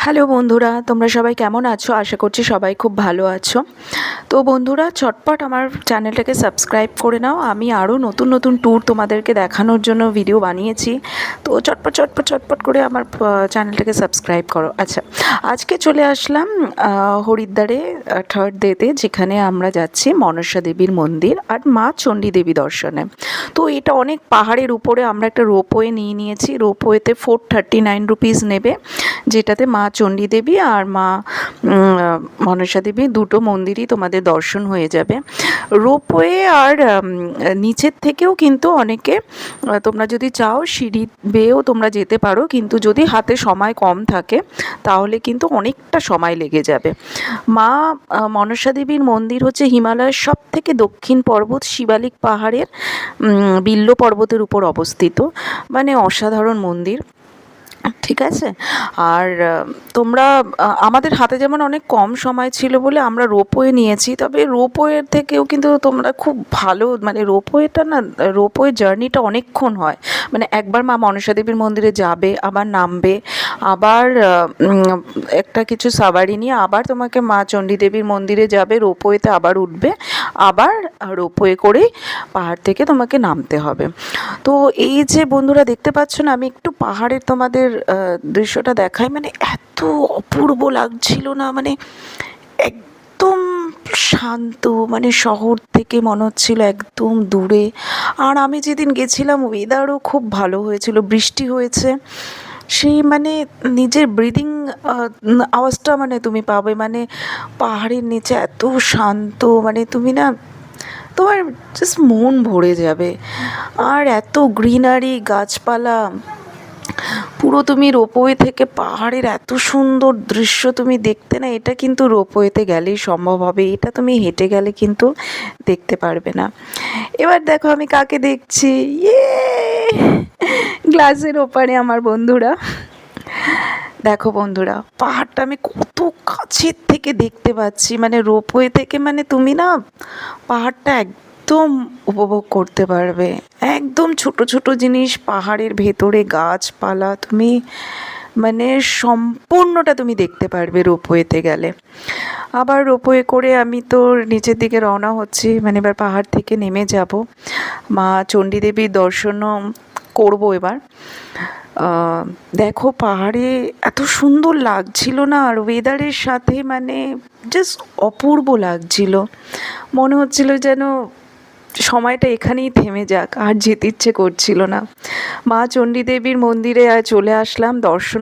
Hello বন্ধুরা, তোমরা সবাই কেমন আছো? আশা করছি সবাই খুব ভালো আছো। তো বন্ধুরা, চটপট আমার চ্যানেলটাকে সাবস্ক্রাইব করে নাও। আমি আরও নতুন নতুন ট্যুর তোমাদেরকে দেখানোর জন্য ভিডিও বানিয়েছি। তো চটপট চটপট চটপট করে আমার চ্যানেলটাকে সাবস্ক্রাইব করো। আচ্ছা, আজকে চলে আসলাম হরিদ্বারে থার্ড ডেতে, যেখানে আমরা যাচ্ছি মনসা দেবীর মন্দির আর মা চণ্ডী দেবী দর্শনে। তো এটা অনেক পাহাড়ের উপরে আমরা একটা রোপওয়ে নিয়ে নিয়েছি। রোপওয়েতে 439 রুপিস নেবে, যেটাতে মা চণ্ডী দেবী আর মা মনসা দেবী দুটো মন্দিরই তোমাদের দর্শন হয়ে যাবে। রোপওয়ে আর নিচের থেকেও কিন্তু অনেকে, তোমরা যদি চাও সিঁড়ি বেয়েও তোমরা যেতে পারো, কিন্তু যদি হাতে সময় কম থাকে তাহলে কিন্তু অনেকটা সময় লেগে যাবে। মা মনসা দেবীর মন্দির হচ্ছে হিমালয়ের সব থেকে দক্ষিণ পর্বত শিবালিক পাহাড়ের বিল্ল পর্বতের উপর অবস্থিত। মানে অসাধারণ মন্দির, ঠিক আছে। আর তোমরা আমাদের হাতে যেমন অনেক কম সময় ছিল বলে আমরা রোপওয়ে নিয়েছি, তবে রোপওয়ের থেকেও কিন্তু তোমরা খুব ভালো, মানে রোপওয়েটা না, রোপওয়ে জার্নিটা অনেকক্ষণ হয়। মানে একবার মা মনসা দেবীর মন্দিরে যাবে, আবার নামবে, আবার একটা কিছু সাবারি নিয়ে আবার তোমাকে মা চণ্ডী দেবীর মন্দিরে যাবে, রোপওয়েতে আবার উঠবে, আবার রোপওয়ে করেই পাহাড় থেকে তোমাকে নামতে হবে। তো এই যে বন্ধুরা দেখতে পাচ্ছ না, আমি একটু পাহাড়ের তোমাদের দৃশ্যটা দেখাই। মানে এত অপূর্ব লাগছিল না, মানে একদম শান্ত, মানে শহর থেকে মনে হচ্ছিল একদম দূরে। আর আমি যেদিন গেছিলাম ওয়েদারও খুব ভালো হয়েছিল, বৃষ্টি হয়েছে। সেই মানে নিজের ব্রিদিং আওয়াজটা মানে তুমি পাবে, মানে পাহাড়ের নিচে এত শান্ত, মানে তুমি না, তোমার জাস্ট মন ভরে যাবে। আর এত গ্রিনারি, গাছপালা, পুরো তুমি রোপওয়ে থেকে পাহাড়ের এত সুন্দর দৃশ্য তুমি দেখতে না, এটা কিন্তু রোপওয়েতে গেলেই সম্ভব হবে, এটা তুমি হেঁটে গেলে কিন্তু দেখতে পারবে না। এবার দেখো আমি কাকে দেখছি, ইয়ে গ্লাসের ওপারে আমার বন্ধুরা। দেখো বন্ধুরা, পাহাড়টা আমি কত কাছের থেকে দেখতে পাচ্ছি, মানে রোপওয়ে থেকে, মানে তুমি না পাহাড়টা একদম উপভোগ করতে পারবে। একদম ছোট ছোট জিনিস পাহাড়ের ভেতরে, গাছপালা, তুমি মানে সম্পূর্ণটা তুমি দেখতে পারবে রোপওয়েতে গেলে। আবার রোপওয়ে করে আমি তো নিচের দিকে রওনা হচ্ছি, মানে এবার পাহাড় থেকে নেমে যাব, মা চণ্ডী দেবীর দর্শনও করবো এবার। দেখো পাহাড়ে এত সুন্দর লাগছিল না, আর ওয়েদারের সাথে মানে জাস্ট অপূর্ব লাগছিল। মনে হচ্ছিল যেন সময়টা এখানেই থেমে যাক, আর যেতে ইচ্ছে করছিল না। মা চণ্ডী দেবীর মন্দিরে চলে আসলাম, দর্শন